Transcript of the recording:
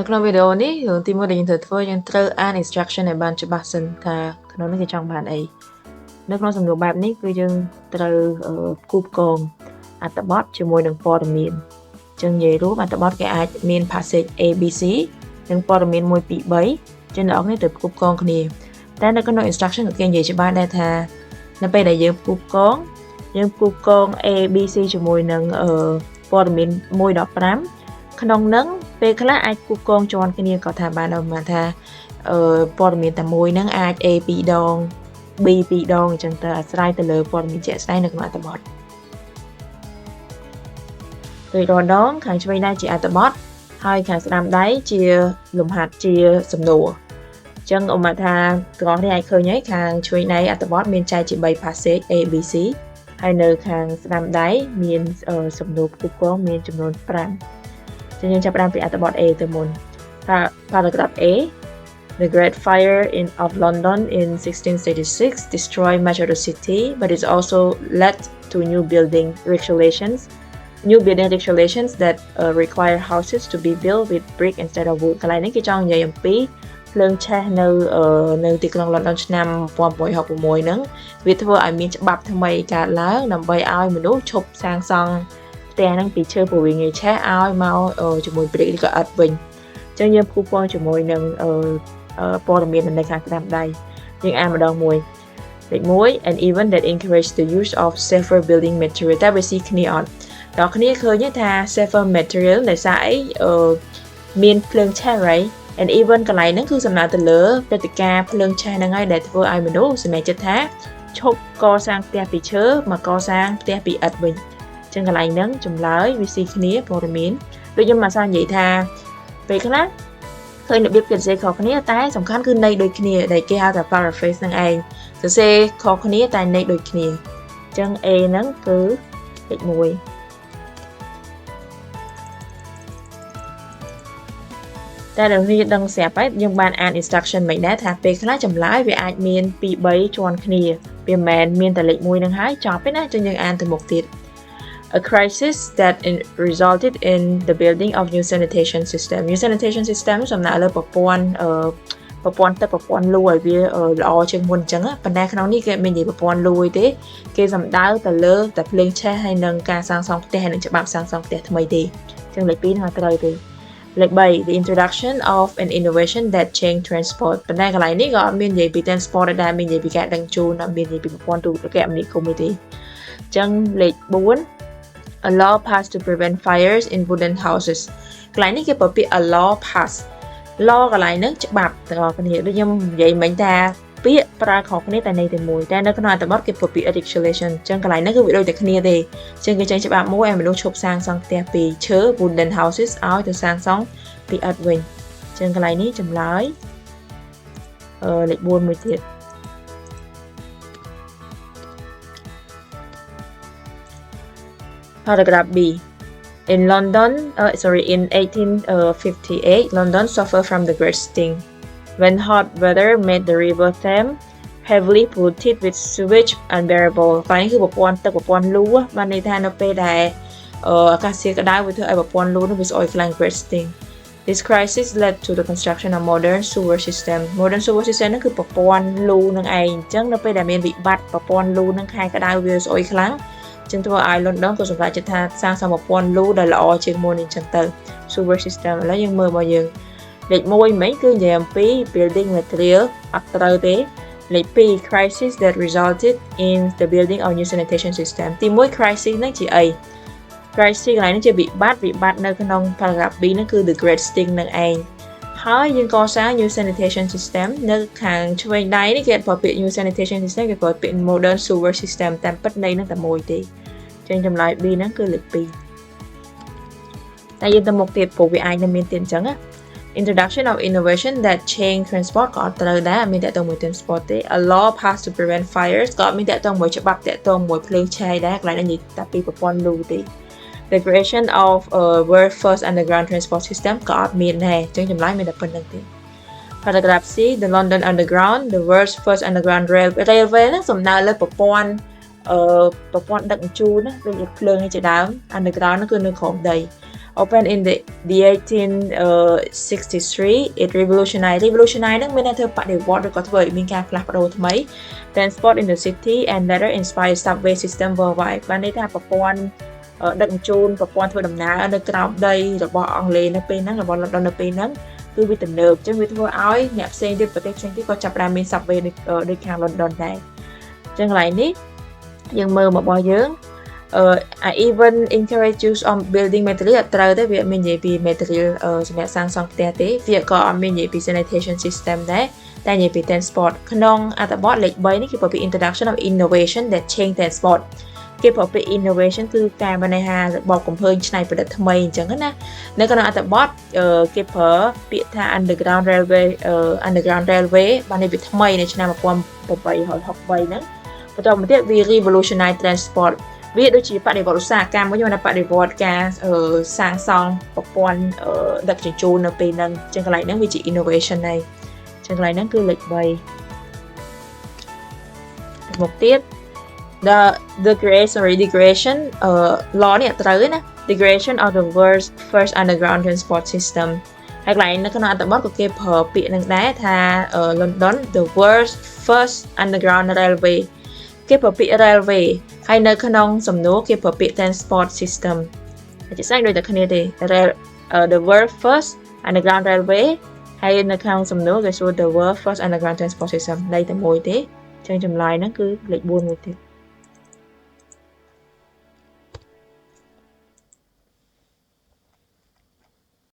ក្នុងវីដេអូនេះរឿងទី1ដែលយើងត្រូវធ្វើយើងត្រូវអាន instruction ឲ្យបានច្បាស់សិនថាក្នុងនេះគេចង់បានអីនៅក្នុងសំណួរបែបនេះគឺយើងត្រូវគូបកងអត្ថបទជាមួយនឹងព័ត៌មានអញ្ចឹងនិយាយរួមអត្ថបទគេអាចមាន passage A B C និងព័ត៌មាន1 2 3ចឹងអ្នកនរគ្នាត្រូវគូបកងគ្នាតែនៅក្នុង instruction គេនិយាយច្បាស់ដែរថានៅពេលដែលយើងគូបកងA B C ជាមួយនឹងព័ត៌មាន1ដល់5ក្នុងនឹងពេលខ្លះអាចគូបកងជាន់គ្នាក៏ថាបានដែរមកថាព័ត៌មានតែមួយហ្នឹងអាច A 2ដង B 2ដងអញ្ចឹងទៅអាស្រ័យទៅលើព័ត៌មានជាក់ស្ដែងនៅក្នុងអត្ថបទដោយរាល់ដងខាងឆ្វេងដៃជាអត្ថបទហើយខាងស្ដាំដៃជាលំហាត់ជាសំណួរអញ្ចឹងឧបមាថាទាំងអស់នេះអាចឃើញហើយខាងឆ្វេងដៃអត្ថបទមានចែកជា3 passage A B C ហើយនៅខាងស្ដាំដៃមានសំណួរគូបកងមានចំនួន5ចឹងយើងចាប់ផ្ដើមពីអត្ថបទ A ទៅមុនថា paragraph A The Great Fire of London in 1636 destroyed much of the city, but it also led to new building regulations that require houses to be built with brick instead of wood. កន្លែងនេះគេចង់និយាយអំពីភ្លើងឆេះនៅទីក្រុង London ឆ្នាំ1966ហ្នឹងវាធ្វើឲ្យមានច្បាប់ថ្មីកើតឡើងដើម្បីឲ្យមនុស្សឈប់សាងសង់ផ្ទះហ្នឹងពីឈើព្រោះវាងាយឆេះឲ្យមកជាមួយ brick ឬក៏ឥដ្ឋវិញអញ្ចឹងយើងគូបកងជាមួយនឹងព័ត៌មាននៅខាងស្ដាំដៃយើងអានម្ដងមួយលេខ1 and even that encourage the use of safer building material តែវាស៊ីគ្នាអត់ដល់គ្នាឃើញថា safer material ដោយសារអីមានភ្លើងឆេះ right and even កន្លែងហ្នឹងគឺសំដៅទៅលើព្រឹត្តិការណ៍ភ្លើងឆេះហ្នឹងហើយដែលធ្វើឲ្យមនុស្សសម្រេចចិត្តថាឈប់កសាងផ្ទះពីឈើមកកសាងផ្ទះពីឥដ្ឋវិញអញ្ចឹងកន្លែងហ្នឹងចម្លើយវាស៊ីគ្នាព័ត៌មានដូចខ្ញុំមកសានិយាយថាពេលខ្លះឃើញរបៀបគេសរសេរខុសគ្នាតែសំខាន់គឺន័យដូចគ្នាដែលគេហៅថា paraphrase ហ្នឹងឯងសរសេរខុសគ្នាតែន័យដូចគ្នាអញ្ចឹង A ហ្នឹងគឺលេខ1តែដល់នេះដឹងស្រាប់ហើយយើងបានអាន instruction មិនដែរថាពេលខ្លះចម្លើយវាអាចមាន2 3ជាន់គ្នាវាមិនមែនមានតែលេខ1ហ្នឹងហើយចប់ទេណាចឹងយើងអានទៅមុខទៀត A crisis that resulted in the building of new sanitation system. New sanitation system សំដៅលើប្រព័ន្ធទឹកប្រព័ន្ធលូឲ្យវាល្អជាងមុនអញ្ចឹងប៉ុន្តែក្នុងនេះគេមិននិយាយប្រព័ន្ធលូទេគេសំដៅទៅលើតែភ្លើងឆេះហើយនឹងការសាងសង់ផ្ទះហើយនឹងច្បាប់សាងសង់ផ្ទះថ្មីទេអញ្ចឹងលេខ2ហ្នឹងត្រូវទេលេខ3 The introduction of an innovation that changed transport ប៉ុន្តែកន្លែងនេះក៏អត់មាននិយាយពី transport ដែរមាននិយាយពីការដឹកជញ្ជូនអត់មាននិយាយពីប្រព័ន្ធទូរគមនាគមន៍ទេអញ្ចឹងលេខ4 A law passed to prevent fires in wooden houses កន្លែងនេះគេប្រើពាក្យ a law pass law កន្លែងហ្នឹងច្បាប់ទាំងអស់គ្នាដូចខ្ញុំនិយាយមិញថាពាក្យប្រើខុសគ្នាតែន័យតែមួយតែនៅក្នុងអត្ថបទគេប្រើពាក្យ regulation អញ្ចឹងកន្លែងហ្នឹងគឺវាដូចតែគ្នាទេអញ្ចឹងគេចេញច្បាប់មួយឲ្យមនុស្សឈប់សាងសង់ផ្ទះពីឈើ wooden houses ឲ្យទៅសាងសង់ពីឥដ្ឋវិញអញ្ចឹងកន្លែងនេះចម្លើយលេខ4មួយទៀតParagraph B. In 1858, London suffered from the Great Sting, when hot weather made the river Thames heavily polluted with sewage unbearable. ฝั่ងនេះគឺប្រព័ន្ធទឹកប្រព័ន្ធលូបានន័យថានៅពេលដែលអាកាសធាតុក្តៅវាធ្វើឲ្យប្រព័ន្ធលូនោះវាស្អុយខ្លាំង Great Sting. This crisis led to the construction of modern sewer system. Modern sewer system ហ្នឹងគឺប្រព័ន្ធលូនឹងឯងអញ្ចឹងនៅពេលដែលមានវិបត្តិប្រព័ន្ធលូនឹងខែក្តៅវាស្អុយខ្លាំងចឹងធ្វើឲ្យ London ក៏សម្រេចចិត្តថាសាងសង់ប្រព័ន្ធលូដែលល្អជាងមុនអញ្ចឹងទៅ sewer system ឥឡូវយើងមើលមកយើងលេខ1មិញគឺនិយាយអំពី building material អត់ត្រូវទេលេខ2 crisis that resulted in the building of new sanitation system ទី1 crisis ហ្នឹងជាអី crisis កន្លែងនេះជាវិបត្តិនៅក្នុង paragraph B ហ្នឹងគឺ the great sting នឹងឯងហើយយើងកសាង new sanitation system នៅខាងឆ្វេងដៃនេះគេប្រើពាក្យ new sanitation system គេប្រើពាក្យ modern sewer system តែពិតន័យនឹងតែមួយទេចឹងចម្លើយ B ហ្នឹងគឺលេខ2តែយើងទៅមុខទៀតព្រោះវាអាចនឹងមានទៀតអញ្ចឹងណា Introduction of innovation that change transport ក៏អត់ត្រូវដែរមានតើតើមួយ transport ទេ A law passed to prevent fires ក៏មានតើតើមួយច្បាប់តើតើមួយភ្លើងឆេះដែរកន្លែងនេះនិយាយតែពីប្រព័ន្ធលូទេThe creation of world's first underground transport system ក៏អត់មានដែរអញ្ចឹងចម្លើយមានតែប៉ុណ្្នឹងទេ Paragraph C The London Underground the world's first underground railway ហ្នឹងសំដៅលើប្រព័ន្ធដឹកជញ្ជូនណាដូចភ្លើងនេះជាដើម underground ហ្នឹងគឺនៅក្រោមដី opened in the 1863 it revolutionized ហ្នឹងមានន័យថាបដិវត្តឬក៏ធ្វើឲ្យមានការផ្លាស់ប្ដូរថ្មី transport in the city and later inspired subway system worldwide បានន័យថាប្រព័ន្ធដឹកជញ្ជូនប្រព័ន្ធធ្វើដំណើរនៅក្រោមដីរបស់អង់គ្លេសនៅពេលហ្នឹងរបស់ London នៅពេលហ្នឹងគឺវាទំនើបអញ្ចឹងវាធ្វើឲ្យអ្នកផ្សេងទៀតប្រទេសផ្សេងទៀតក៏ចាប់ផ្ដើមមាន subway ដូចខាង London ដែរអញ្ចឹងកន្លែងនេះយើងមើលរបស់យើង I even encourage use on building material អត់ត្រូវទេវាអត់មាននិយាយពី material សម្រាប់សាងសង់ផ្ទះទេវាក៏អត់មាននិយាយពី sanitation system ដែរតែនិយាយពី transport ក្នុងអត្ថបទលេខ3នេះគឺបើពី introduction of innovation that change transport គេប្រើពាក្យ innovation គឺការបណ្ណាហារបបកំភើញច្នៃប្រឌិតថ្មីអញ្ចឹងណានៅក្នុងអត្ថបទគេប្រើពាក្យថា underground railway បាននេះវាថ្មីនៅឆ្នាំ1863ហ្នឹងបន្តមកទៀតវា revolutionize transport វាដូចជាបដិវត្តឧស្សាហកម្មមួយណាបដិវត្តការសាងសង់ប្រព័ន្ធដឹកជញ្ជូននៅពេលហ្នឹងអញ្ចឹងកន្លែងហ្នឹងវាជា innovation ហើយអញ្ចឹងកន្លែងហ្នឹងគឺលេខ3មកទៀត the creation or degradation law នេះអត់ត្រូវទេណា degradation of the world's first underground transport system ហើយកន្លែងនៅក្នុងអត្ថបទក៏គេប្រើពាក្យនឹងដែរថា London the world's first underground railway គេប្រើពាក្យ railway ហើយនៅក្នុងសំណួរគេប្រើពាក្យ transport system ហើយជាស្អែកដូចតែគ្នាទេ the world first underground railway ហើយនៅក្នុងសំណួរគេសួរ the world first underground transport system ន័យតែមួយទេអញ្ចឹងចម្លើយហ្នឹងគឺលេខ4មួយទៀត